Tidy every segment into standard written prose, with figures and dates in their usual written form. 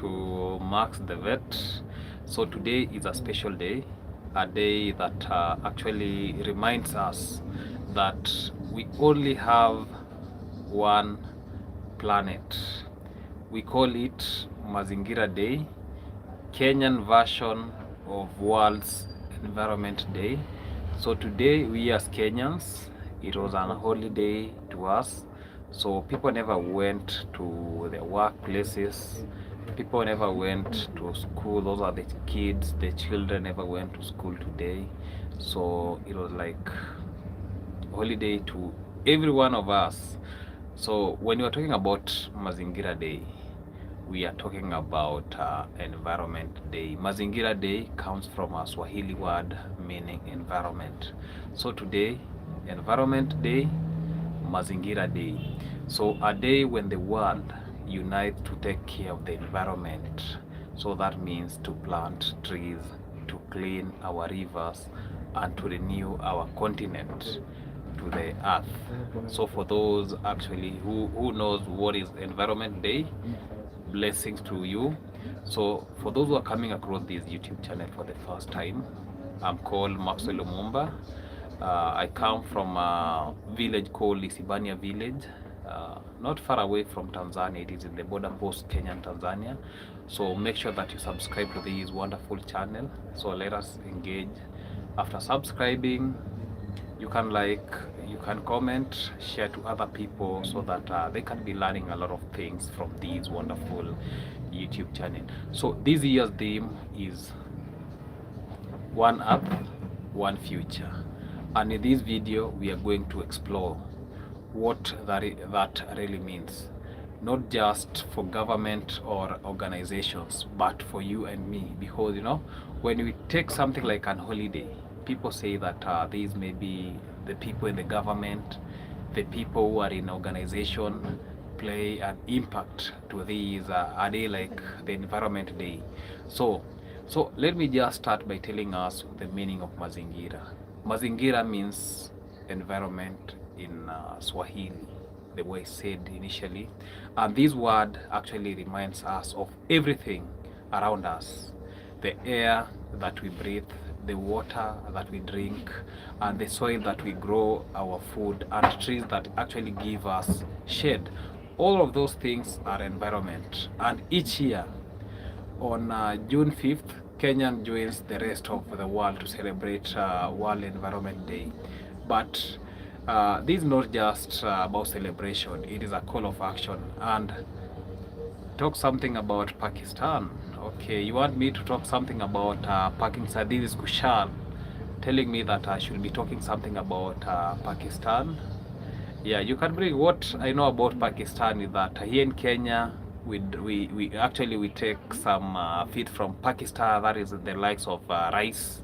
to Max the Vet. So today is a special day, a day that actually reminds us that we only have one planet. We call it Mazingira Day, Kenyan version of World's Environment Day. So today we as Kenyans, it was an holiday to us. So people never went to their workplaces. People never went to school. Those are the kids, the children never went to school today. So it was like holiday to every one of us. So when you are talking about Mazingira Day, we are talking about Environment Day. Mazingira Day comes from a Swahili word meaning environment. So today, Environment Day, Mazingira Day. So a day when the world unites to take care of the environment. So that means to plant trees, to clean our rivers, and to renew our continent to the earth. So for those actually who knows what is Environment Day, blessings to you. So for those who are coming across this YouTube channel for the first time, I'm called Maxwell Lumumba. I come from a village called Isibania village, not far away from Tanzania. It is in the border post Kenya and Tanzania. So make sure that you subscribe to this wonderful channel. So let us engage. After subscribing, you can like, you can comment, share to other people so that they can be learning a lot of things from this wonderful YouTube channel. So this year's theme is One Earth, One Future. And in this video, we are going to explore what that really means. Not just for government or organizations, but for you and me. Because, you know, when we take something like an holiday, people say that these may be the people in the government, the people who are in organization play an impact to these a day like the Environment Day. So let me just start by telling us the meaning of Mazingira. Mazingira means environment in Swahili, the way said initially. And this word actually reminds us of everything around us. The air that we breathe, the water that we drink, and the soil that we grow our food, and trees that actually give us shade. All of those things are environment. And each year, on June 5th, Kenya joins the rest of the world to celebrate World Environment Day. But this is not just about celebration, it is a call of action. And talk something about Pakistan. Okay, you want me to talk something about Pakistan? This is Kushal telling me that I should be talking something about Pakistan. Yeah, you can bring what I know about Pakistan is that here in Kenya, we actually take some feed from Pakistan, that is the likes of rice.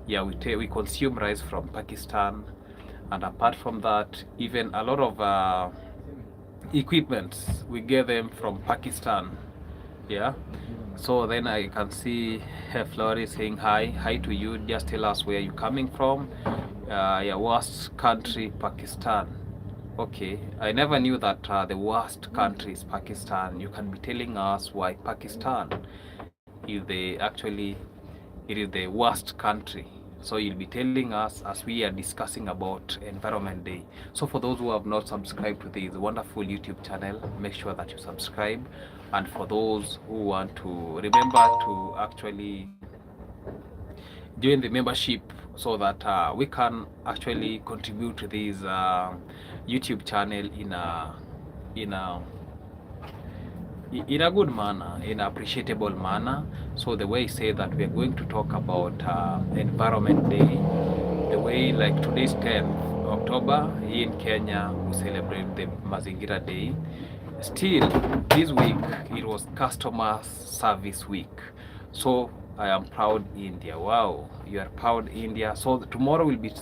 Yeah, we consume rice from Pakistan, and apart from that, even a lot of equipments we get them from Pakistan. Yeah, so then I can see Flori saying hi to you. Just tell us where you're coming from. Yeah, worst country, Pakistan. Okay, I never knew that the worst country is Pakistan. You can be telling us why Pakistan is it is the worst country. So you'll be telling us as we are discussing about Environment Day. So for those who have not subscribed to this wonderful YouTube channel, make sure that you subscribe. And for those who want to remember to actually join the membership so that we can actually contribute to this YouTube channel in a good manner, in an appreciable manner. So the way I say that we are going to talk about Environment Day, the way like today's 10th October here in Kenya, we celebrate the Mazingira Day. Still, this week it was Customer Service Week. So I am proud India. Wow, you are proud India. So tomorrow we'll be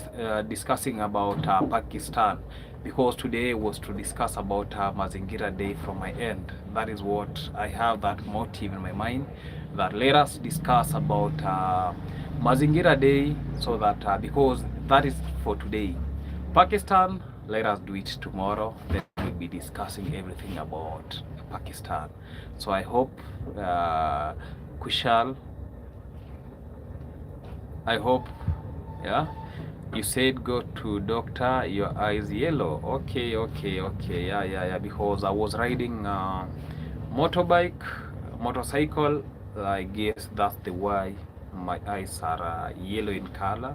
discussing about Pakistan, because today was to discuss about Mazingira Day from my end. That is what I have, that motive in my mind, that let us discuss about Mazingira Day, so that because that is for today. Pakistan, let us do it tomorrow. Then we'll be discussing everything about Pakistan. So I hope Kushal, I hope, yeah, you said go to doctor, your eyes yellow. Okay, yeah, because I was riding motorcycle. I guess that's the why my eyes are yellow in color.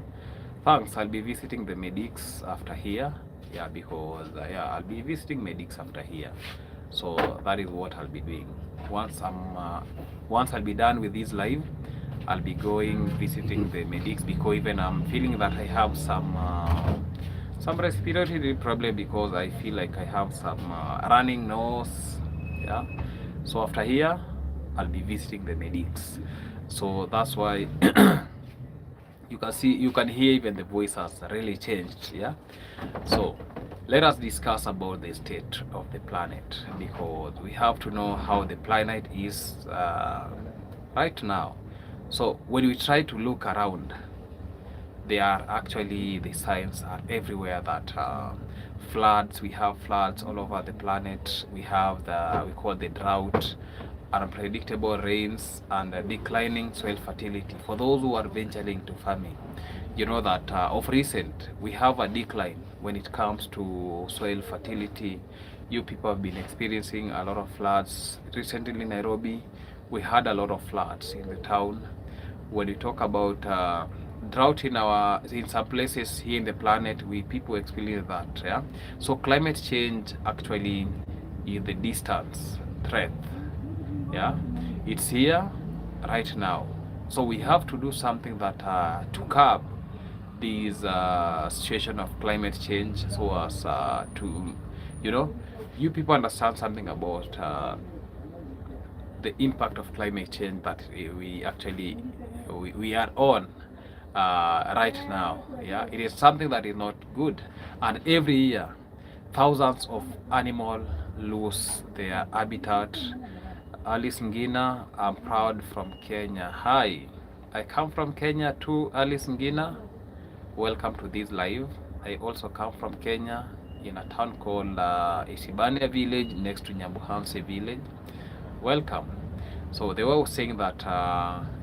Thanks, I'll be visiting the medics after here. Yeah, because yeah, I'll be visiting medics after here. So that is what I'll be doing. Once I'll be done with this live, I'll be going visiting the medics, because even I'm feeling that I have some respiratory problem, because I feel like I have some running nose. Yeah. So after here, I'll be visiting the medics. So that's why you can hear even the voice has really changed. Yeah. So let us discuss about the state of the planet, because we have to know how the planet is right now. So when we try to look around, they are actually, the signs are everywhere that floods, we have floods all over the planet. We have we call the drought, unpredictable rains, and declining soil fertility. For those who are venturing to farming, you know that of recent we have a decline when it comes to soil fertility. You people have been experiencing a lot of floods recently in Nairobi. We had a lot of floods in the town. When we talk about drought in some places here in the planet, we people experience that. Yeah. So climate change actually is the distance threat. Yeah, it's here right now. So we have to do something that to curb this situation of climate change, so as to, you know, you people understand something about the impact of climate change that we actually we are on right now. Yeah, it is something that is not good, and every year thousands of animals lose their habitat. Alice Ngina, I'm proud from Kenya. Hi, I come from Kenya too, Alice Ngina. Welcome to this live. I also come from Kenya, in a town called Isibania village, next to Nyabuhanse village. Welcome. So they were saying that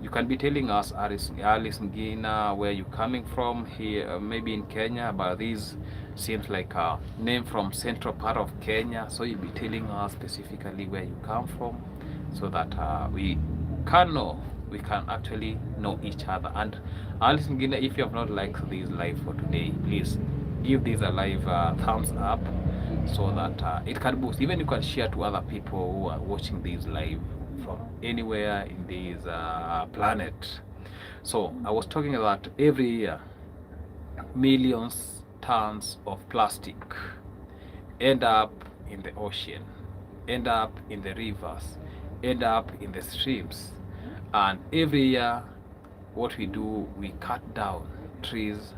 you can be telling us, Alice Ngina, where you coming from here, maybe in Kenya, but this seems like a name from central part of Kenya. So you'll be telling us specifically where you come from, so that we can actually know each other. And Alice Ngina, if you have not liked this live for today, please give this a live thumbs up, so that it can boost. Even you can share to other people who are watching this live from anywhere in this planet. So I was talking about every year millions tons of plastic end up in the ocean, end up in the rivers, end up in the streams. And every year what we do, we cut down trees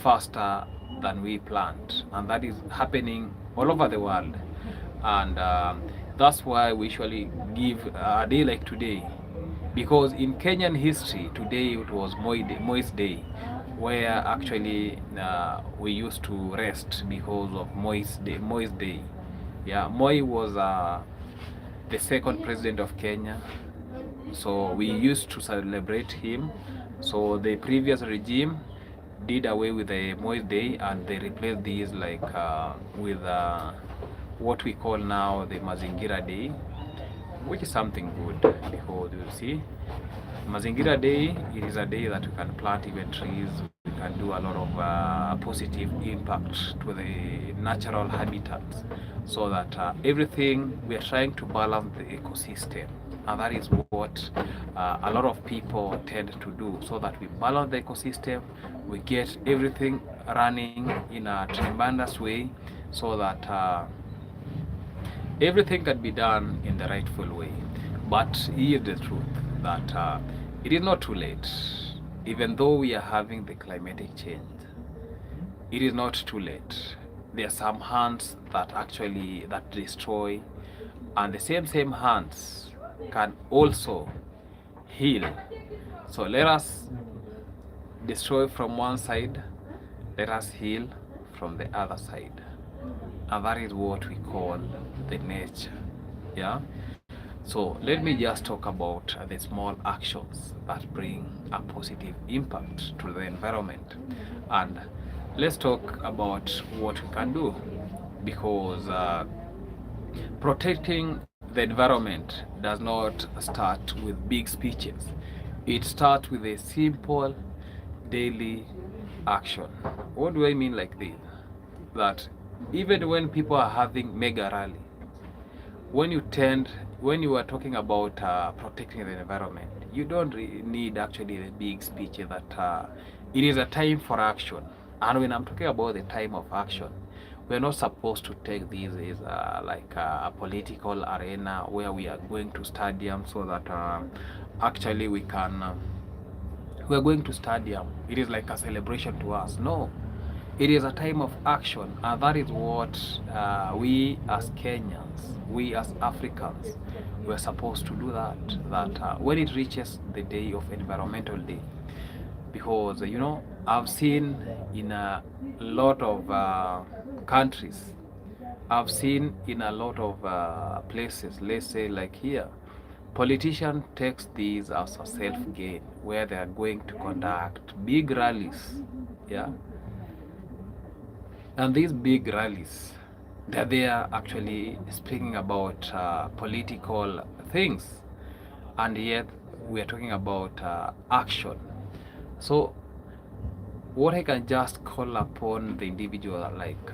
faster than we plant, and that is happening all over the world. And that's why we usually give a day like today, because in Kenyan history today it was Moi's Day, where actually we used to rest because of Moi's Day. Yeah, Moi was the second president of Kenya, so we used to celebrate him. So the previous regime did away with the Moi's Day, and they replaced these like with what we call now the Mazingira Day, which is something good, because you see, Mazingira Day, it is a day that we can plant even trees. We can do a lot of positive impact to the natural habitats, so that everything, we are trying to balance the ecosystem. And that is what a lot of people tend to do, so that we balance the ecosystem, we get everything running in a tremendous way, so that everything can be done in the rightful way. But here's the truth, that it is not too late. Even though we are having the climatic change, it is not too late. There are some hands that actually that destroy, and the same hands can also heal. So let us destroy from one side, let us heal from the other side. And that is what we call the nature. Yeah. So let me just talk about the small actions that bring a positive impact to the environment, and let's talk about what we can do, because protecting the environment does not start with big speeches. It starts with a simple daily action. What do I mean like this? That even when people are having mega rally, when you tend when you are talking about protecting the environment, you don't need actually the big speech that it is a time for action. And when I'm talking about the time of action, we're not supposed to take this as like a political arena where we are going to stadium so that actually we're going to stadium, it is like a celebration to us. No, it is a time of action, and that is what we as Kenyans, we as Africans, we're supposed to do that. That when it reaches the day of Environmental Day, because I've seen in a lot of countries, I've seen in a lot of places, let's say like here, politicians takes these as a self gain, where they are going to conduct big rallies, yeah, and these big rallies, they're there actually speaking about political things, and yet we are talking about action. So what I can just call upon the individual, like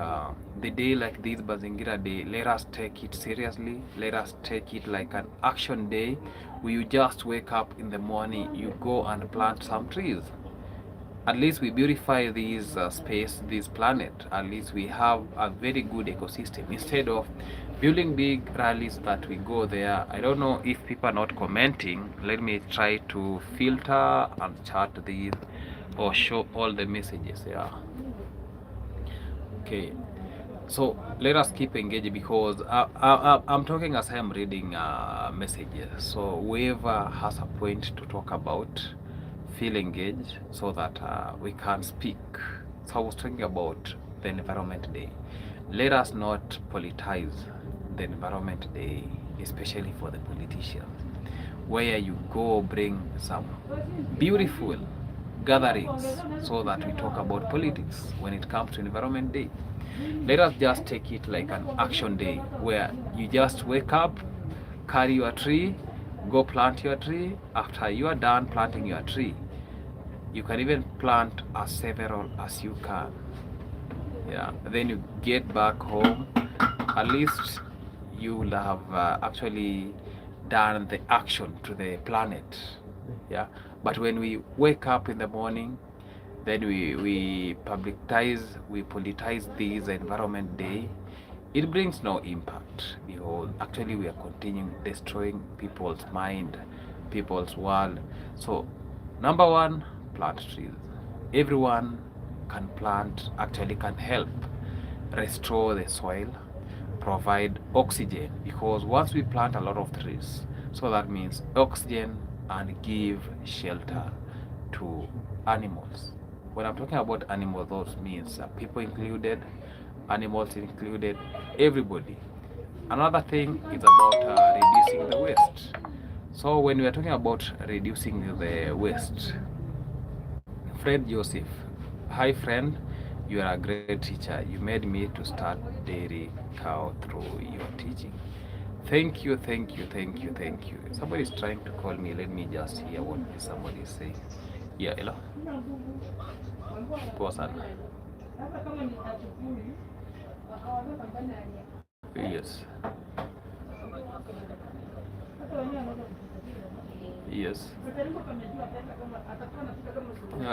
the day like this Mazingira Day, let us take it seriously. Let us take it like an action day where you just wake up in the morning, you go and plant some trees. At least we beautify this space, this planet. At least we have a very good ecosystem instead of building big rallies that we go there. I don't know if people are not commenting. Let me try to filter and chart these or show all the messages. Yeah. Okay. So let us keep engaged, because I'm talking as I am reading messages. So whoever has a point to talk about, feel engaged so that we can speak. So I was talking about the Environment Day. Let us not politicize the Environment Day, especially for the politicians, where you go bring some beautiful gatherings so that we talk about politics when it comes to Environment Day. Let us just take it like an action day where you just wake up, carry your tree, go plant your tree. After you are done planting your tree, you can even plant as several as you can. Yeah, then you get back home. At least you will have actually done the action to the planet. Yeah, but when we wake up in the morning, then we politicize this Environment Day, it brings no impact, because actually we are continuing destroying people's mind, people's world. So number one, plant trees. Everyone can plant, actually can help restore the soil, provide oxygen, because once we plant a lot of trees, so that means oxygen, and give shelter to animals. When I'm talking about animals, those means people included, animals included, everybody. Another thing is about reducing the waste. So when we are talking about reducing the waste, Fred Joseph, hi friend, you are a great teacher. You made me to start dairy cow through your teaching. Thank you, thank you, thank you, thank you. Somebody is trying to call me. Let me just hear what somebody is saying. Yeah, hello. Poa sana. Yes. Yes.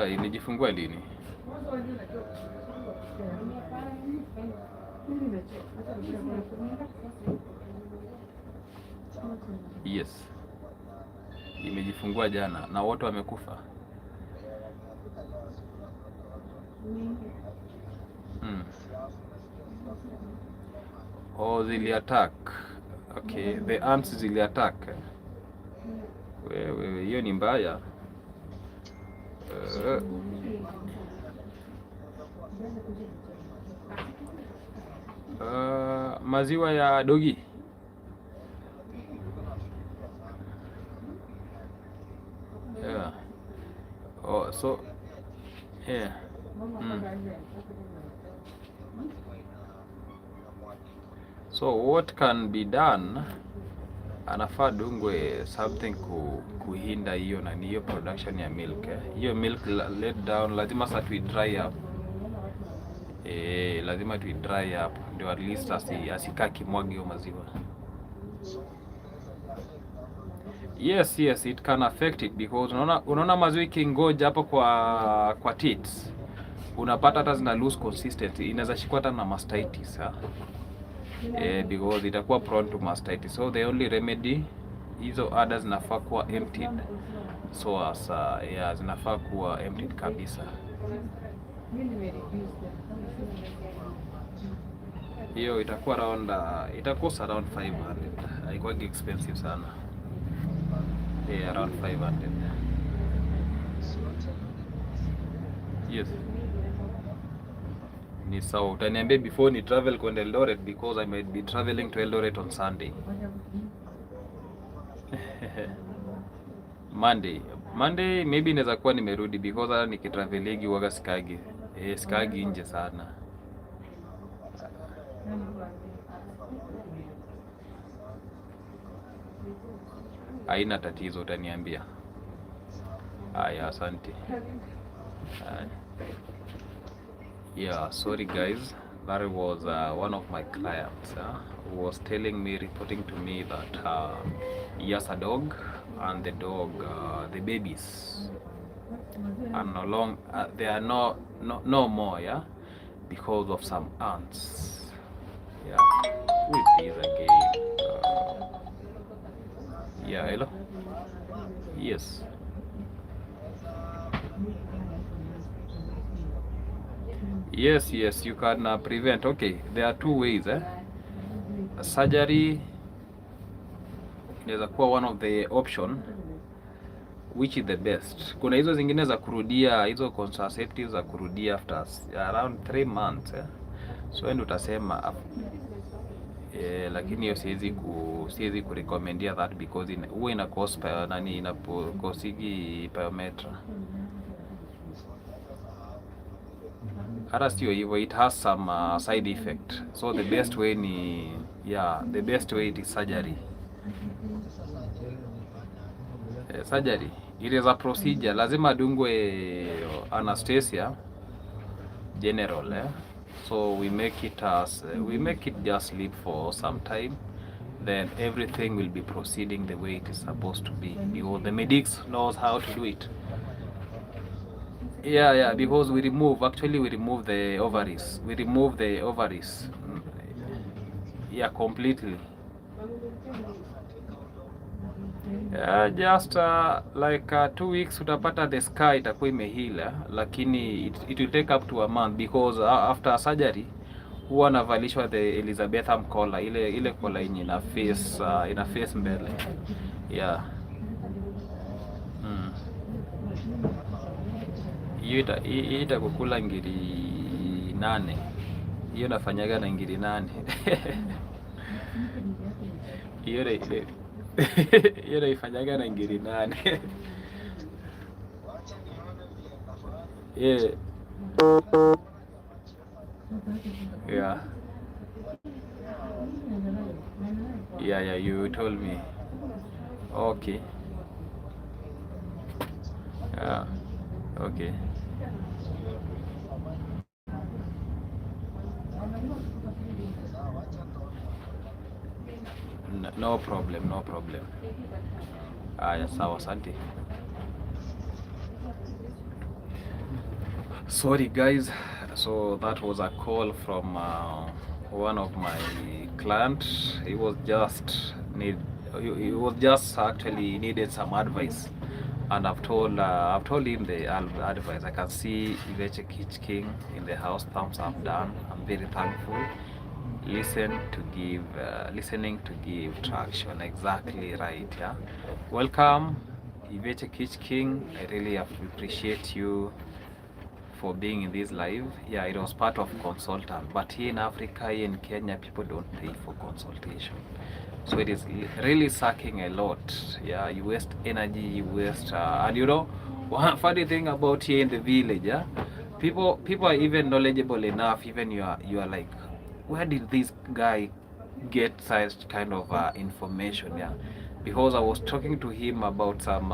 Ilijifungua lini? Yes. Imejifungua jana na wote wamekufa. Oh, zili attack. Okay, the ants zili attack. Wewe, hiyo ni mbaya. Maziwa ya dogi. So yeah. Mm. So what can be done, anafaa dungwe something kuhinda hiyo nani, hiyo production ya milk hiyo milk let down, lazima sasa tu dry up lazima tu dry up ndio at least asikaa kimwagi hiyo maziwa. Yes, it can affect it because unaona maziwa ikingoja hapo kwa tits, unapata hata zina lose consistency, inaweza shikwa hata na mastitis because itakuwa prone to mastitis. So the only remedy, hizo others zinafaa kuwa emptied, so as zinafaa kuwa emptied kabisa. Hiyo itakuwa around around 500, haikuwa expensive sana. Around 500. Yes. Ni sawa, utaniambia before ni travel kwenda Eldoret because I might be traveling to Eldoret on Sunday. Monday maybe naweza kuwa nimerudi because hata nikitraveligi waga sikagi nje sana. Haina tatizo, utaniambia. Haya, asante. Yeah, sorry guys, that was one of my clients who was telling me, reporting to me that he has a dog, and the dog, the babies are no long, they are no more, because of some ants. Yeah, who is this again? Yeah, hello. Yes. Yes, you can prevent. Okay, there are two ways. Surgery inaweza kuwa one of the option, which is the best. Kuna hizo zingine za kurudia, hizo contraceptives za kurudia after around 3 months. So ndio utasema lakini hiyo siwezi kurecomendia that because huwa ina cost nani, inakosigi pyometra. Hata sio hivyo, it has some side effect. So the best way the best way is surgery. Surgery, it is a procedure, lazima dungwe anesthesia general. So we make it just sleep for some time, then everything will be proceeding the way it is supposed to be, because the medics knows how to do it. Yeah, because we remove the ovaries. Yeah, completely. Just like 2 weeks utapata the scar itakuwa imehila, lakini it will take up to a month because after surgery huwa navalishwa the Elizabethan collar, ile collar yenye ina face mbele. Yeah. Hiyo itakukula ngiri 8. Hiyo nafanyaga na ngiri 8. Hiyo naifanyaga na ngiri 8. Yeah. Yeah, you told me. Okay. Yeah. Okay. No problem. Aya, sawa, asante. Sorry guys, so that was a call from one of my clients. He was just actually needed some advice, and I've told him the advice. I can see Iveche King in the house, thumbs up done. I'm very thankful. Listening to give traction. Exactly right. Yeah, welcome Iveche King. I really appreciate you for being in this live. Yeah, it was part of consultant, but here in Africa, here in Kenya, people don't pay for consultation, so it is really sucking a lot. Yeah, you waste energy, you waste and One funny thing about here in the village, yeah, people are even knowledgeable enough. Even you are like, where did this guy get such kind of information? Yeah, because I was talking to him about some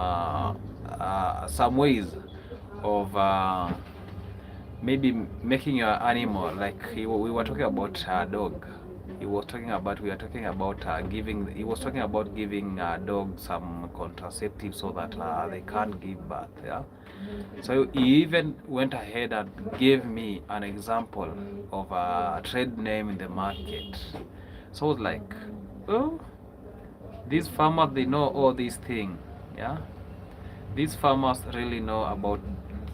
ways of maybe making your animal like we were talking about dog. We were talking about giving. He was talking about giving dogs some contraceptive so that they can't give birth. Yeah. So he even went ahead and gave me an example of a trade name in the market. So I was like, oh, these farmers, they know all these things. Yeah, these farmers really know about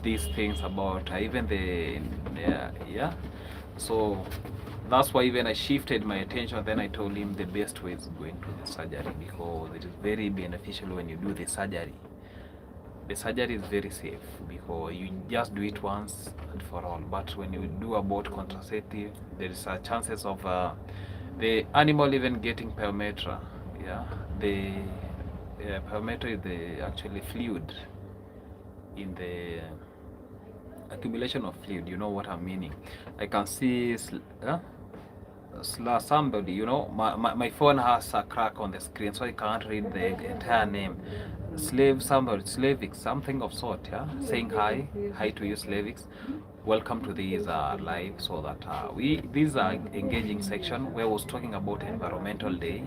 these things about even the yeah. So that's why even I shifted my attention. Then I told him the best way is going to the surgery because it is very beneficial when you do the surgery. The surgery is very safe because you just do it once and for all. But when you do about contraceptive, there is a chances of the animal even getting pyometra. Yeah, the pyometra is the actually fluid in the accumulation of fluid. You know what I'm meaning? I can see somebody, my phone has a crack on the screen, so I can't read the entire name. Slavics, something of sort, yeah. Saying hi to you, Slavics. Welcome to this live, so that these are engaging section where I was talking about Environmental Day,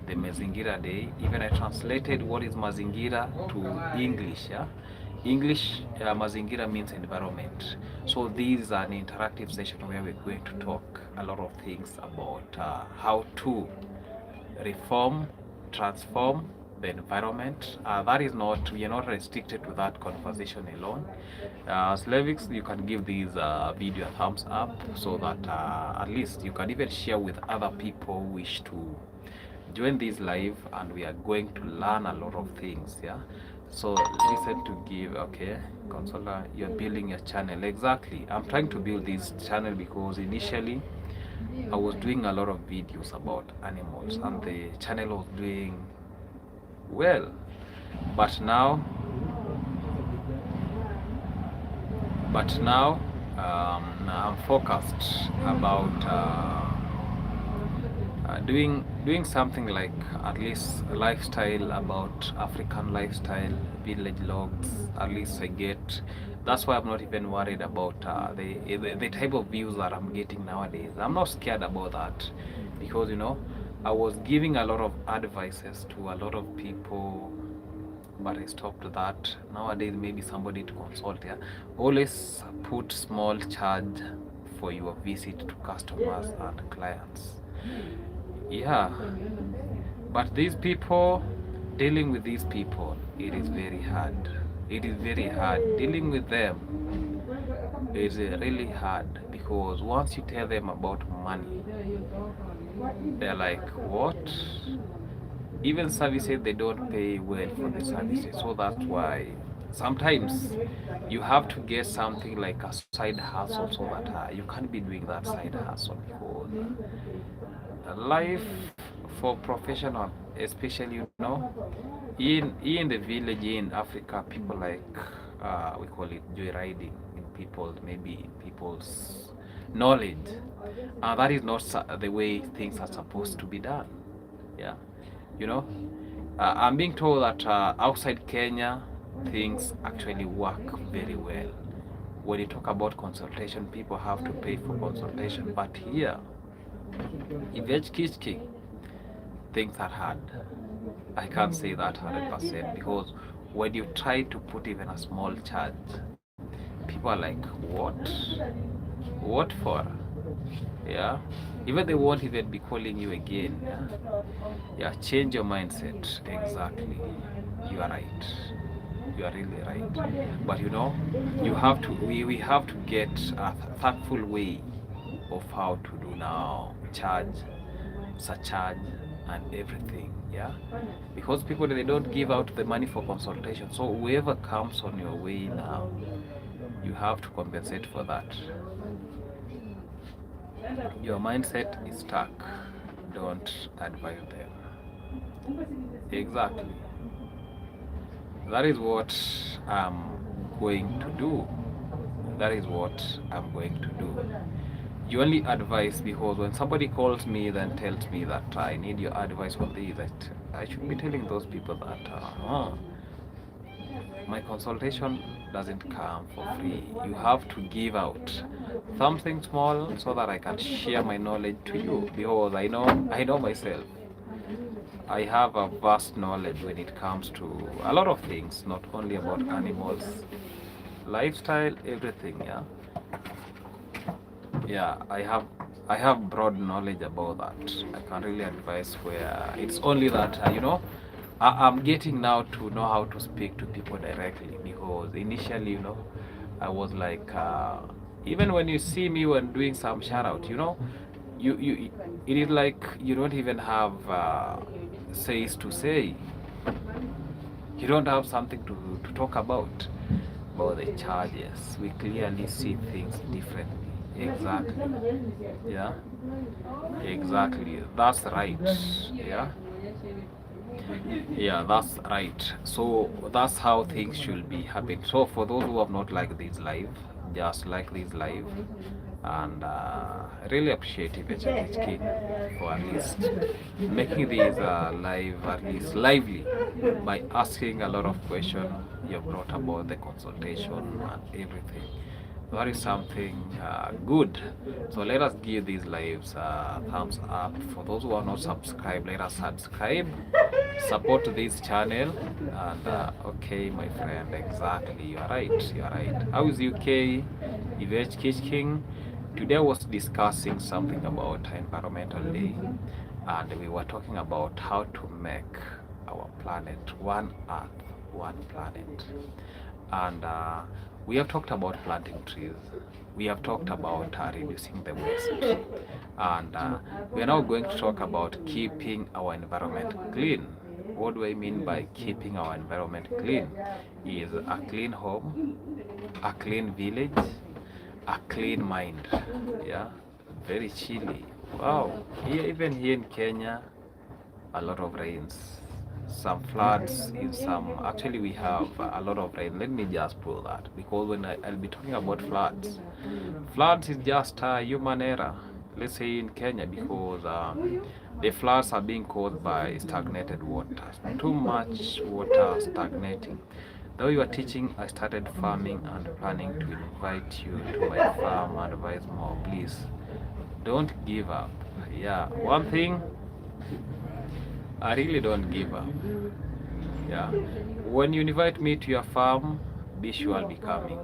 the Mazingira Day. Even I translated what is Mazingira to English, yeah. English, Mazingira means environment. So this is an interactive session where we're going to talk a lot of things about how to reform, transform the environment. That is not, we are not restricted to that conversation alone. Slavics, you can give this video a thumbs up so that at least you can even share with other people who wish to join this live, and we are going to learn a lot of things. Yeah, so listen to give. Okay, Consola, you're building your channel. Exactly, I'm trying to build this channel because initially I was doing a lot of videos about animals and the channel was doing well, but now I'm focused about doing something like at least a lifestyle about African lifestyle, village logs. At least I get. That's why I'm not even worried about the type of views that I'm getting nowadays. I'm not scared about that because I was giving a lot of advices to a lot of people, but I stopped that. Nowadays, maybe somebody to consult. Yeah, always put small charge for your visit to customers and clients. Yeah, but these people, dealing with these people, it is very hard. It is very hard. Dealing with them is really hard because once you tell them about money, they're like, what? Even services, they don't pay well for the services. So that's why sometimes you have to get something like a side hustle so that you can't be doing that side hustle because life for professional, especially in the village in Africa, people like we call it joyriding in people, maybe in people's knowledge, and that is not the way things are supposed to be done. Yeah, you know, I'm being told that outside Kenya things actually work very well. When you talk about consultation, people have to pay for consultation, but here in Vechkichki, things are hard. I can't say that 100% because when you try to put even a small charge, people are like, what? What for? Yeah, even they won't even be calling you again. Yeah, change your mindset. Exactly, you are right. You are really right. But you have to. We have to get a thoughtful way of how to do now charge, surcharge, and everything. Yeah, because people, they don't give out the money for consultation. So whoever comes on your way now, you have to compensate for that. Your mindset is stuck. Don't advise them. Exactly. That is what I'm going to do. That is what I'm going to do. You only advise because when somebody calls me then tells me that I need your advice on this, that I should be telling those people that my consultation doesn't come for free. You have to give out something small so that I can share my knowledge to you, because I know myself. I have a vast knowledge when it comes to a lot of things, not only about animals, lifestyle, everything. Yeah, I have broad knowledge about that. I can't really advise where it's only that I'm getting now to know how to speak to people directly, because initially, I was like, even when you see me when doing some shout out, you it is like you don't even have says to say. You don't have something to talk about the charges. We clearly see things differently. Exactly. Yeah. Exactly. That's right. Yeah. Yeah, that's right. So that's how things should be happening. So for those who have not liked this live, just like this live, and I really appreciate HK for at least making this live at least lively by asking a lot of questions you brought about the consultation and everything. That is something good. So let us give these lives thumbs up. For those who are not subscribed, let us subscribe, support this channel, and okay, my friend, exactly, you are right, you are right. How is UK? Yvette King. Today I was discussing something about Environmental Day, and we were talking about how to make our planet one Earth, one planet. And we have talked about planting trees. We have talked about reducing the waste. And we are now going to talk about keeping our environment clean. What do I mean by keeping our environment clean? Is a clean home, a clean village, a clean mind. Yeah, very chilly. Wow. Even here in Kenya, a lot of rains, some floods in some. Actually, we have a lot of rain. Let me just pull that, because when I'll be talking about floods, floods is just a human error. Let's say in Kenya, because the floods are being caused by stagnated water, too much water stagnating. Though you are teaching, I started farming and planning to invite you to my farm and advise more. Please, don't give up. Yeah, one thing, I really don't give up. Yeah. When you invite me to your farm, be sure I'll be coming.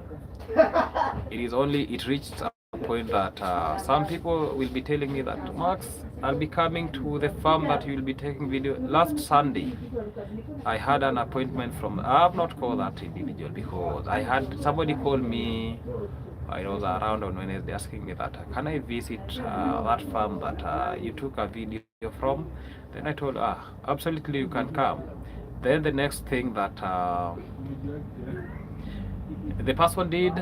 It reached a point that some people will be telling me that, Max, I'll be coming to the farm that you'll be taking video. Last Sunday, I had an appointment from, I have not called that individual, because I had somebody call me, I was around on Wednesday asking me that, can I visit that farm that you took a video from? Then I told, absolutely you can come. Then the next thing that the person did,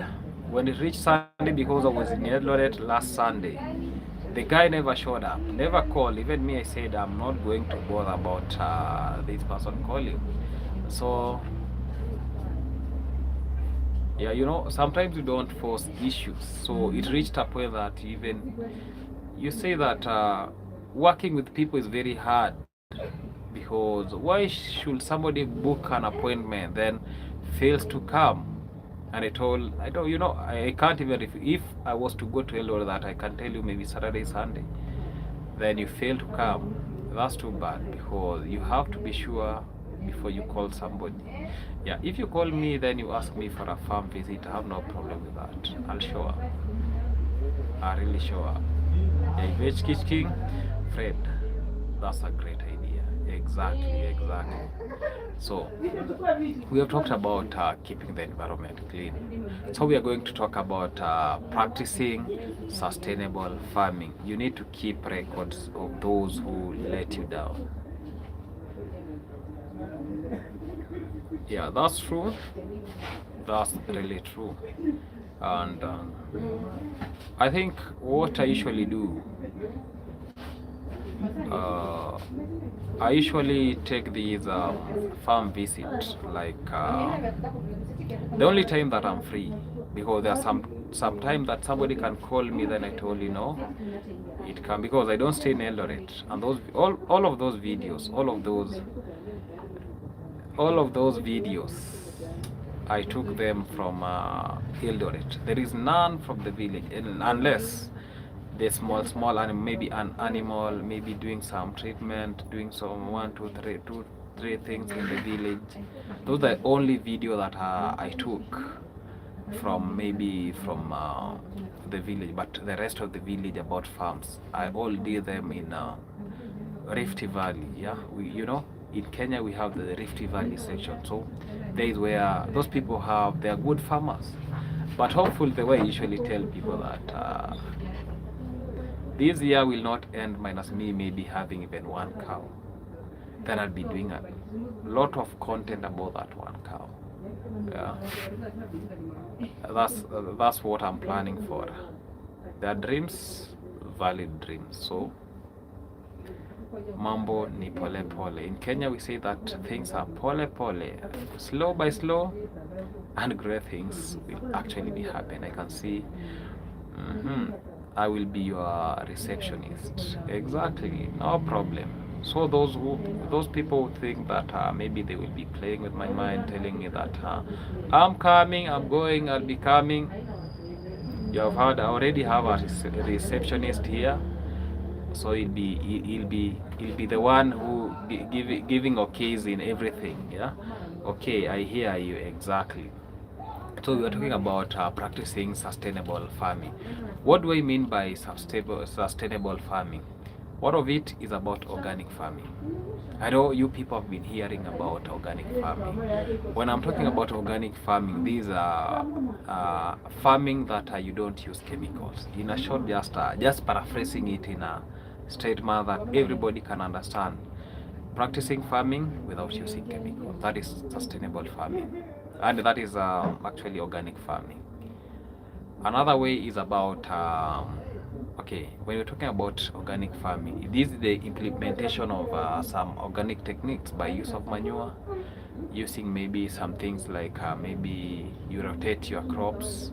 when it reached Sunday, because I was in Eldoret last Sunday, the guy never showed up, never called. Even me, I said I'm not going to bother about this person calling. So yeah, sometimes you don't force issues. So it reached a point that even you say that working with people is very hard, because why should somebody book an appointment then fails to come? And I told, I can't even, if I was to go to Eldoret, that I can tell you maybe Saturday, Sunday, then you fail to come. That's too bad, because you have to be sure before you call somebody. Yeah, if you call me, then you ask me for a farm visit, I have no problem with that. I'll show up. I really show up. Yeah, if King, Fred, that's a great idea. Exactly. So we have talked about keeping the environment clean. So we are going to talk about practicing sustainable farming. You need to keep records of those who let you down. Yeah, that's true. That's really true. And I think what I usually do, Uh, I usually take these farm visits like the only time that I'm free, because there are some time that somebody can call me, then I told you no, it can, because I don't stay in Eldoret, and those all of those videos, all of those videos, I took them from Eldoret. There is none from the village, unless the small animal, maybe an animal, maybe doing some treatment, doing some two, three things in the village. Those are the only video that I took from maybe from the village, but the rest of the village about farms, I all did them in Rift Valley. Yeah, in Kenya we have the Rift Valley section, so there is where those people have, they are good farmers. But hopefully, the way I usually tell people that this year will not end minus me maybe having even one cow, then I'll be doing a lot of content about that one cow. Yeah, that's what I'm planning for. Their dreams, valid dreams. So mambo ni pole pole. In Kenya we say that things are pole pole, slow by slow, and great things will actually be happen. I can see. I will be your receptionist. Exactly, no problem. So those people who think that maybe they will be playing with my mind, telling me that I'm coming, I'm going, I'll be coming. You have heard, I already have a receptionist here, so he'll be the one who giving okays in everything. Yeah, okay, I hear you exactly. So we are talking about practicing sustainable farming. What do I mean by sustainable farming? One of it is about organic farming. I know you people have been hearing about organic farming. When I'm talking about organic farming, these are farming that you don't use chemicals. In a short, just paraphrasing it in a straight manner that everybody can understand. Practicing farming without using chemicals. That is sustainable farming. And that is actually organic farming. Another way is about okay, when we're talking about organic farming, this is the implementation of some organic techniques by use of manure, using maybe some things like maybe you rotate your crops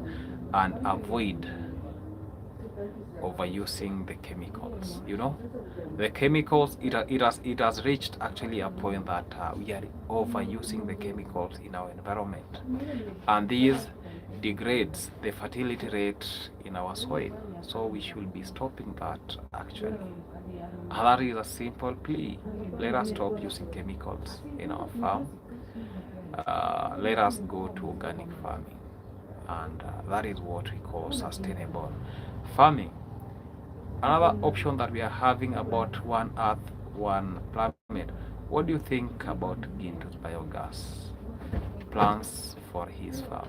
and avoid overusing the chemicals. The chemicals, it has reached actually a point that we are overusing the chemicals in our environment, and these degrades the fertility rate in our soil. So we should be stopping that actually. And that is a simple plea. Let us stop using chemicals in our farm. Let us go to organic farming, and that is what we call sustainable farming. Another option that we are having about one earth, one planet. What do you think about Gintu's biogas plans for his farm?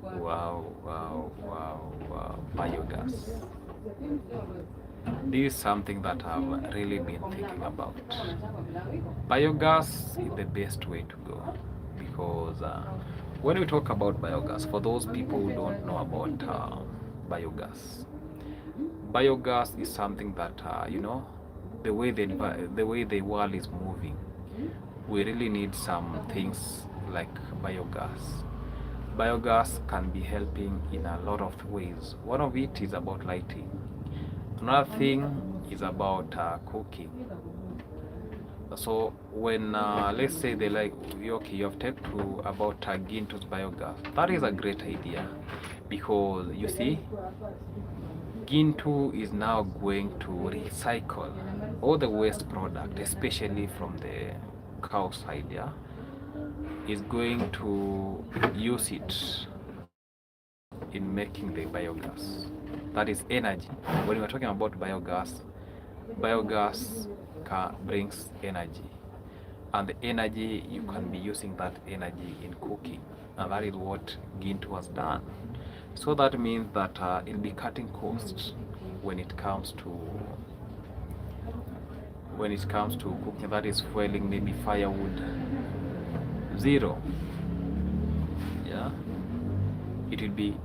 Wow, wow, wow, wow, biogas. This is something that I've really been thinking about. Biogas is the best way to go, because when we talk about biogas, for those people who don't know about biogas is something that the way the world is moving, we really need some things like biogas. Biogas can be helping in a lot of ways. One of it is about lighting. Another thing is about cooking. So when let's say you have talked to about Gintu's biogas, that is a great idea, because you see, Gintu is now going to recycle all the waste product, especially from the cow side. Yeah, is going to use it in making the biogas. That is energy. When we're talking about biogas brings energy, and the energy, you can be using that energy in cooking, and that is what Gintu has done. So that means that it'll be cutting costs when it comes to cooking. That is fueling, maybe firewood, zero. Yeah, it will be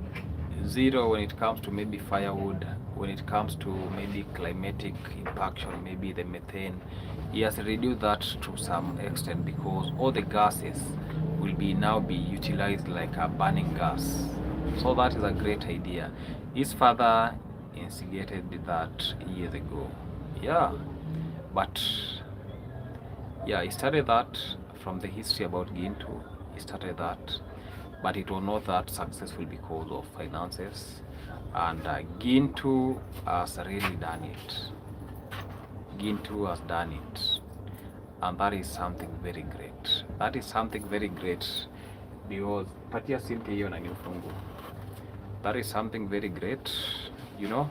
zero when it comes to maybe firewood, when it comes to maybe climatic impaction, maybe the methane, he has reduced that to some extent because all the gases will be now be utilized like a burning gas. So that is a great idea. His father instigated that years ago. Yeah, but yeah, he started that from the history about Gintu. He started that, but it was not that successful because of finances. And Gintu has really done it. Gintu has done it, and that is something very great. That is something very great because patia simpi hiyo na nifungu. That is something very great, you know,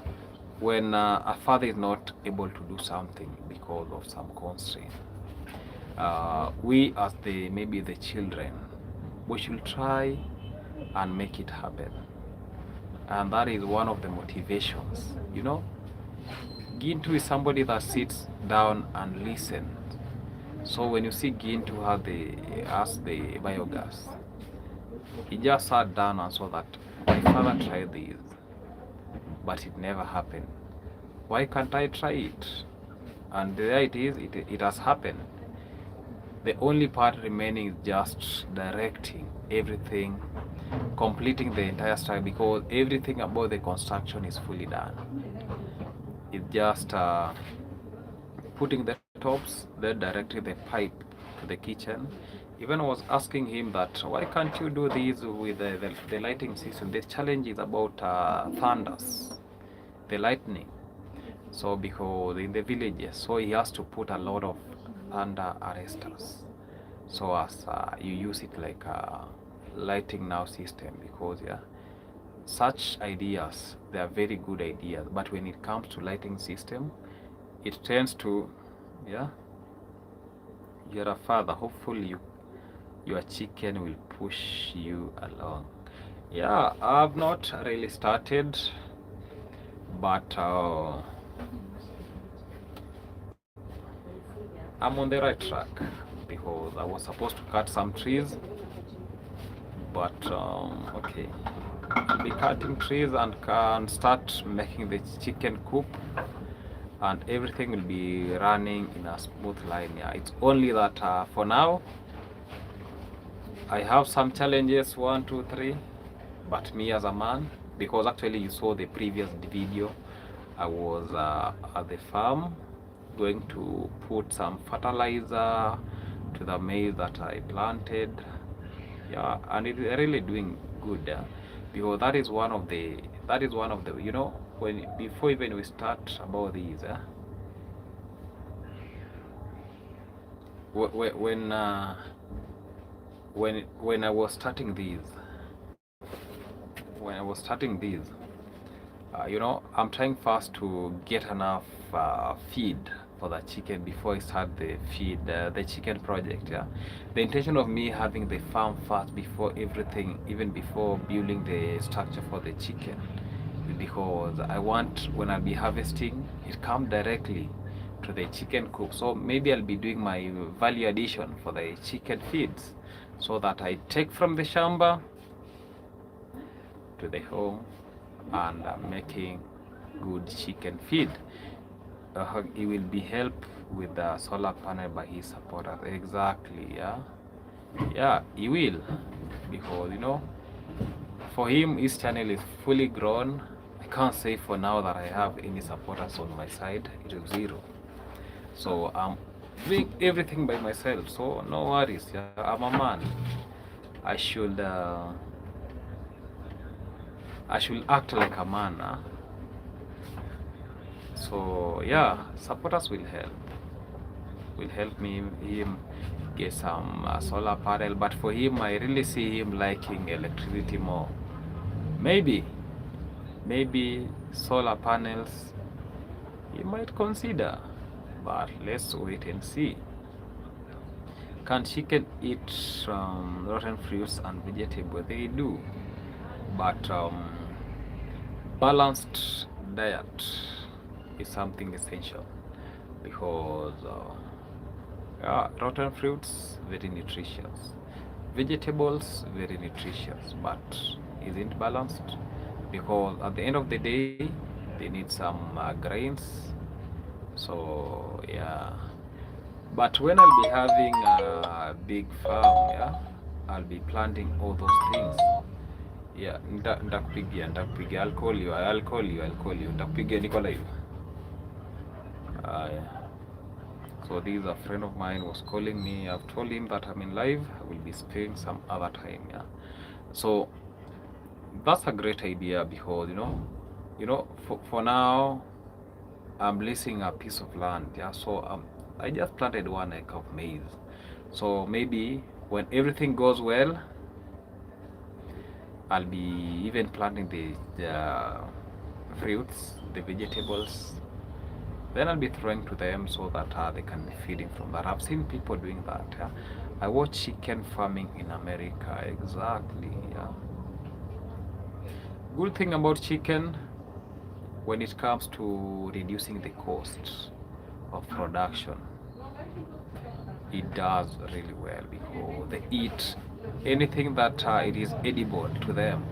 when a father is not able to do something because of some constraint. We as the maybe the children, we should try and make it happen, and that is one of the motivations, you know. Gintu is somebody that sits down and listens. So when you see Gintu have the biogas, he just sat down and saw that my father tried this, but it never happened. Why can't I try it? And there it is, it has happened. The only part remaining is just directing everything, completing the entire structure, because everything about the construction is fully done. It's just putting the tops, then directing the pipe to the kitchen. Even I was asking him that why can't you do this with the lighting system? The challenge is about thunders, the lightning. So because in the villages, so he has to put a lot of thunder arresters. So as you use it like a lighting now system, because yeah, such ideas, they are very good ideas, but when it comes to lighting system, it tends to, yeah, you're a father, hopefully your chicken will push you along. Yeah, I've not really started, but I'm on the right track because I was supposed to cut some trees, but okay, I'll be cutting trees and can start making the chicken coop, and everything will be running in a smooth line. Yeah, it's only that for now I have some challenges, 1 2 3, but me as a man, because actually you saw the previous video, I was at the farm going to put some fertilizer to the maize that I planted. Yeah, and it's really doing good because that is one of the you know, when before even we start about these when when I was starting these you know, I'm trying first to get enough feed for the chicken before I start the chicken project. Yeah, the intention of me having the farm first before everything, even before building the structure for the chicken, because I want when I'll be harvesting it come directly to the chicken coop. So maybe I'll be doing my value addition for the chicken feeds, so that I take from the shamba to the home and making good chicken feed. He will be helped with the solar panel by his supporters. Exactly, yeah. Yeah, he will, because you know, for him his channel is fully grown. I can't say for now that I have any supporters on my side. It is zero. So I'm doing everything by myself. So no worries. Yeah, I'm a man. I should act like a man. So yeah, supporters will help me him get some solar panel, but for him I really see him liking electricity more. Maybe solar panels he might consider, but let's wait and see. Can chicken eat rotten fruits and vegetables? They do, but balanced diet is something essential, because rotten fruits very nutritious, vegetables very nutritious, but isn't balanced, because at the end of the day they need some grains. So yeah, but when I'll be having a big farm, yeah, I'll be planting all those things. Yeah, nitakupigia, I'll call you, nitakupigia niko live. Yeah. So this is a friend of mine was calling me. I've told him that I'm in live. I will be speaking some other time. Yeah. So that's a great idea because for now I'm leasing a piece of land. Yeah. So I just planted 1 acre of maize. So maybe when everything goes well, I'll be even planting the fruits, the vegetables. Then I'll be throwing to them so that they can be feeding from that. I've seen people doing that. Yeah? I watch chicken farming in America. Exactly. Yeah. Good thing about chicken when it comes to reducing the cost of production, it does really well because they eat anything that it is edible to them.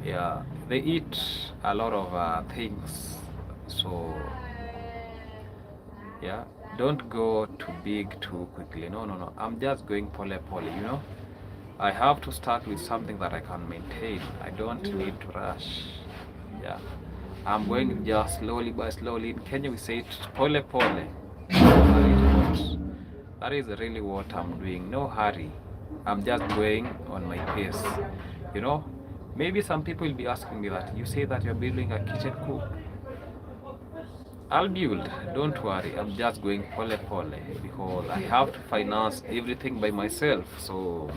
Yeah, they eat a lot of things. So yeah, don't go too big too quickly. No, I'm just going pole pole. I have to start with something that I can maintain. I don't need to rush. Yeah, I'm going just slowly by slowly. In Kenya we say it pole pole. That is really what I'm doing. No hurry. I'm just going on my pace. you know Maybe some people will be asking me that you say that you're building a kitchen cook. I'll build, don't worry. I'm just going pole pole because I have to finance everything by myself. So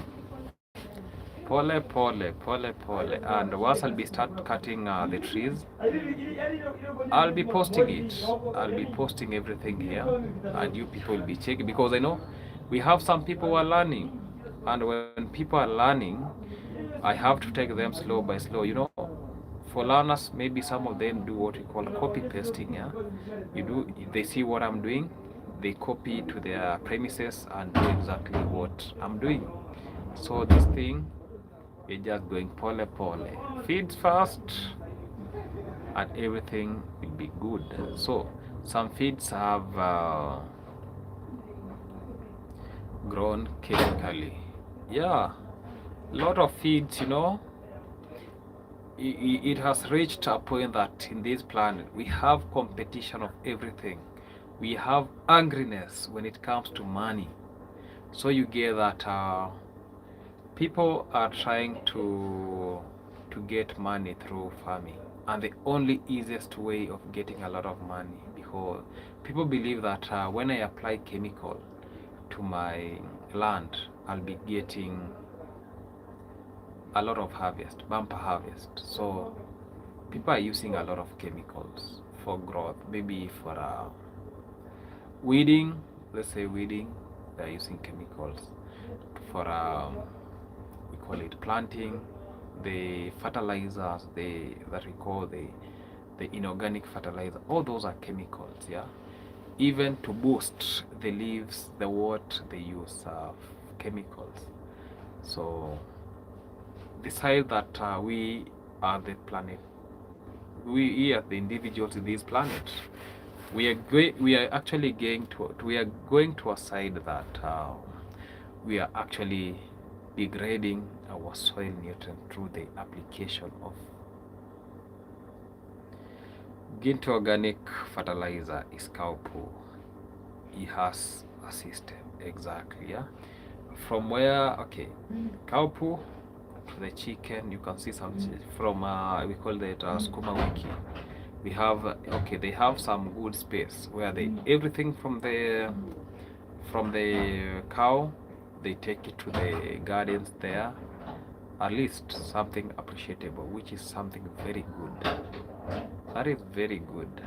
pole pole pole pole, and once I'll be start cutting the trees, I'll be posting it. I'll be posting everything here, and you people will be checking because I know we have some people who are learning, and when people are learning, I have to take them slow by slow. For learners, maybe some of them do what we call copy pasting. Yeah, they see what I'm doing, they copy to their premises and do exactly what I'm doing. So this thing is just going pole pole. Feeds fast, and everything will be good. So some feeds have grown chemically. Yeah, lot of feeds, it has reached a point that in this planet we have competition of everything. We have angriness when it comes to money. So you get that people are trying to get money through farming, and the only easiest way of getting a lot of money, because people believe that when I apply chemical to my land, I'll be getting a lot of harvest, bumper harvest. So people are using a lot of chemicals for growth, maybe for weeding. Let's say weeding, they're using chemicals for we call it planting. The fertilizers, that we call the inorganic fertilizer, all those are chemicals. Yeah, even to boost the leaves, the what they use chemicals. So decide that we are the planet, we are the individuals in this planet. We are actually going to a side that we are actually degrading our soil nutrient through the application of Ginto organic fertilizer is cow poo. It has a system, exactly. Yeah, from where, okay, cow poo to the chicken, you can see some from we call it skuma wiki. We have okay, they have some good space where they everything from the cow, they take it to the gardens there, at least something appreciable, which is something very good. That is very good.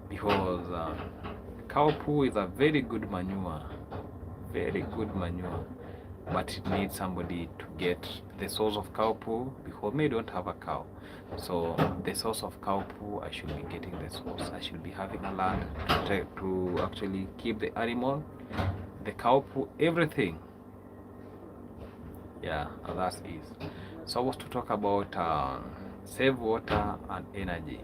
Because cow poo is a very good manure, but it needs somebody to get the source of cow poo, because we don't have a cow. So the source of cow poo, I should be getting the source. I should be having a land to actually keep the animal, the cow poo, everything. Yeah, that is. So I was to talk about Save water and energy.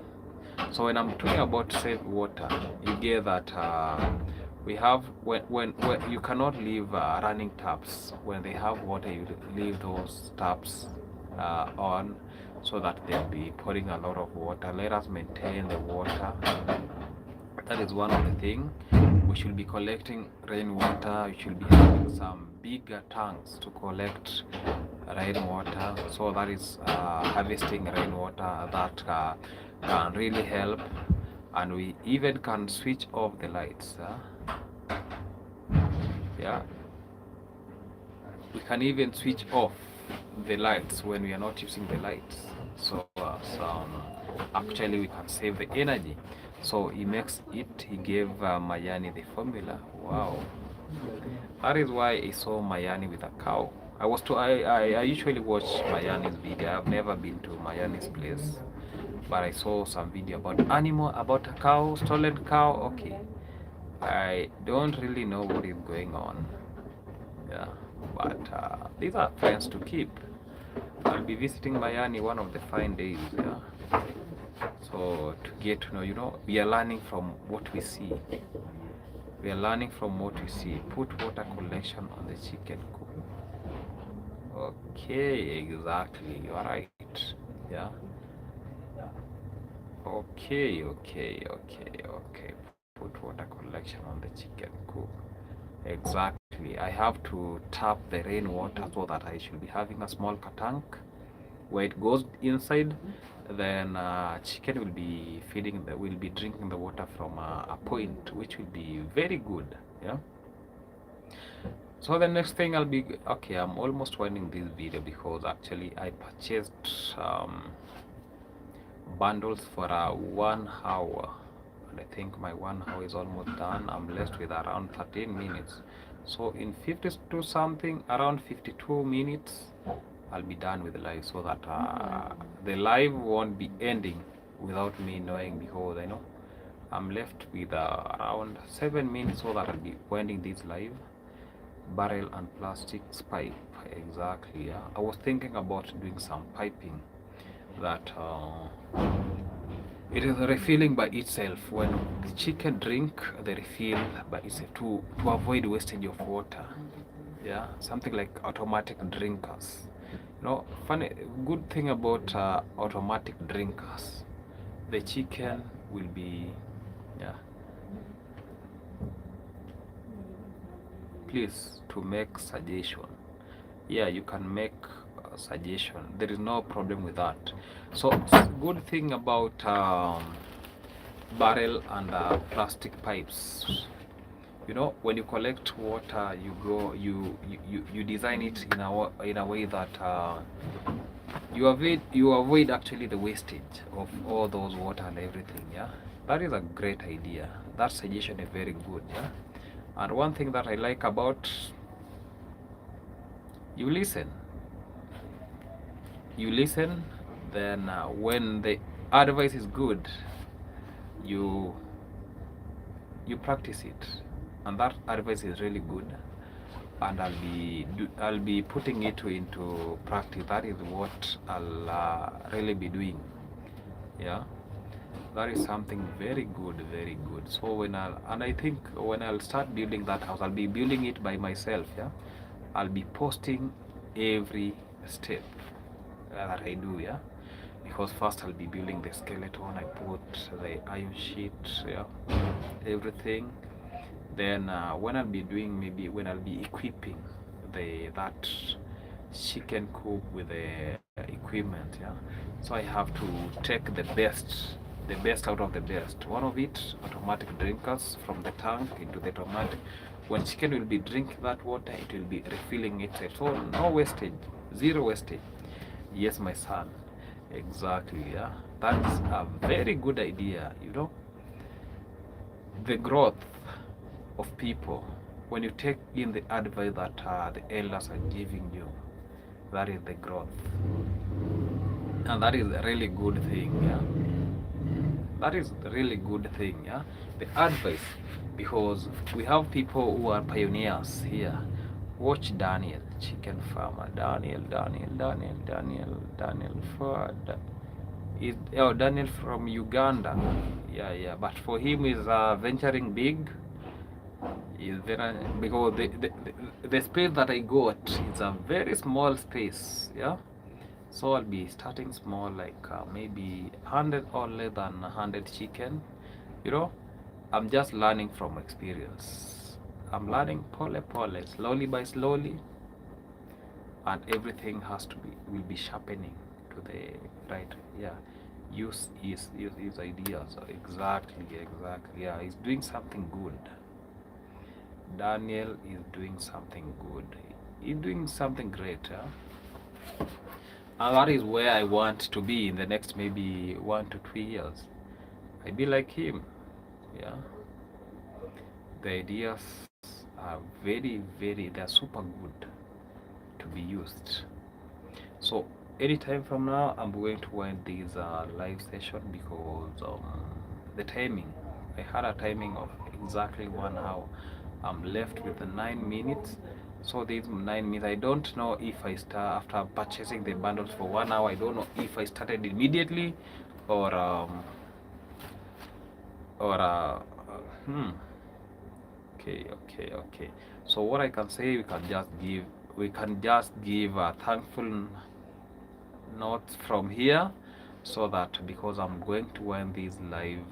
So when I'm talking about save water, you get that we have when you cannot leave running taps. When they have water, you leave those taps on, so that they'll be pouring a lot of water. Let us maintain the water. That is one of the things. We should be collecting rainwater. We should be having some bigger tanks to collect rainwater. So that is harvesting rainwater that can really help. And we even can switch off the lights. Yeah, we can even switch off the lights when we are not using the lights. So actually we can save the energy. So he makes it, he gave Mayani the formula. Wow, that is why I saw Mayani with a cow. I usually watch Mayani's video. I've never been to Mayani's place, but I saw some video about animal, about a cow, stolen cow. Okay, I don't really know what is going on. Yeah, but these are friends to keep. I'll be visiting Mayani one of the fine days. Yeah, so to get to know, we are learning from what we see. We are learning from what we see. Put water collection on the chicken coop. Okay, exactly. You are right. Yeah. Okay. Put water collection on the chicken coop. Exactly. I have to tap the rainwater so that I should be having a small tank where it goes inside. Then chicken will be will be drinking the water from a point, which will be very good. Yeah. So the next thing I'll be okay. I'm almost winding this video because actually I purchased bundles for 1 hour, and I think my 1 hour is almost done. I'm left with around 13 minutes. So in 52 something, around 52 minutes, I'll be done with the live, so that the live won't be ending without me knowing, because I know I'm left with around 7 minutes, so that I'll be winding this live. Barrel and plastics pipe, exactly. Yeah, I was thinking about doing some piping that it is refilling by itself. When the chicken drink, they refill by itself to avoid wastage of water. Yeah, something like automatic drinkers. Funny good thing about automatic drinkers, the chicken will be, yeah. Please to make suggestion. Yeah, you can make a suggestion. There is no problem with that. So good thing about barrel and plastic pipes. When you collect water, you design it in a way that you avoid actually the wastage of all those water and everything. Yeah, that is a great idea. That suggestion is very good. Yeah, and one thing that I like about you listen, then when the advice is good, you practice it, and that advice is really good, and I'll be putting it into practice. That is what I'll really be doing. Yeah, that is something very good, very good. So I think when I'll start building that house, I'll be building it by myself. Yeah, I'll be posting every step that I do. Yeah, because first I'll be building the skeleton. I put the iron sheet, yeah, everything. Then when I'll be doing, maybe when I'll be equipping that chicken coop with the equipment, yeah. So I have to take the best out of the best. One of it, automatic drinkers from the tank into the automatic. When chicken will be drinking that water, it will be refilling itself. So no wastage, zero wastage. Yes, my son. Exactly. Yeah, that's a very good idea. The growth of people, when you take in the advice that the elders are giving you, that is the growth, and that is a really good thing. Yeah, that is a really good thing. Yeah, the advice, because we have people who are pioneers here. Watch Daniel, chicken farmer. Daniel Ford. Is Daniel from Uganda. Yeah. But for him is venturing big. Is very, because the space that I got is a very small space. Yeah. So I'll be starting small, like maybe 100 or less than 100 chicken. You know, I'm just learning from experience. I'm learning pole pole, slowly by slowly, and everything has to be will be sharpening to the right. Yeah, use ideas. Exactly. Yeah, he's doing something good. Daniel is doing something good. He's doing something great. Yeah? And that is where I want to be in the next maybe 1 to 2 years. I be like him. Yeah, the ideas are they're super good to be used. So anytime from now, I'm going to end this live session because the timing. I had a timing of exactly 1 hour. I'm left with 9 minutes. So these 9 minutes, I don't know if I start after purchasing the bundles for 1 hour. I don't know if I started immediately or or hmm. Okay. So what I can say, we can just give a thankful notes from here, so that because I'm going to end this live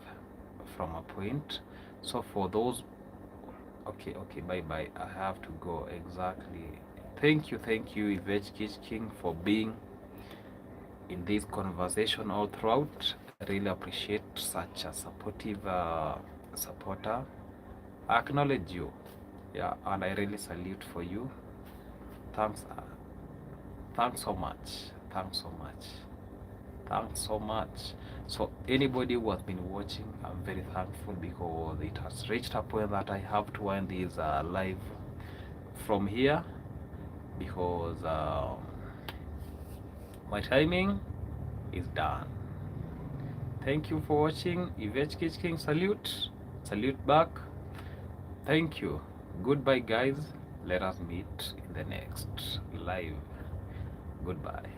from a point. So for those, okay, bye bye. I have to go. Exactly. Thank you, Yvette King, for being in this conversation all throughout. I really appreciate such a supportive supporter. I acknowledge you. Yeah, and I really salute for you. Thanks, thanks so much. Thanks so much. Thanks so much. So anybody who has been watching, I'm very thankful because it has reached a point that I have to end this live from here because my timing is done. Thank you for watching. Yvette King, salute. Salute back. Thank you. Goodbye, guys. Let us meet in the next live. Goodbye.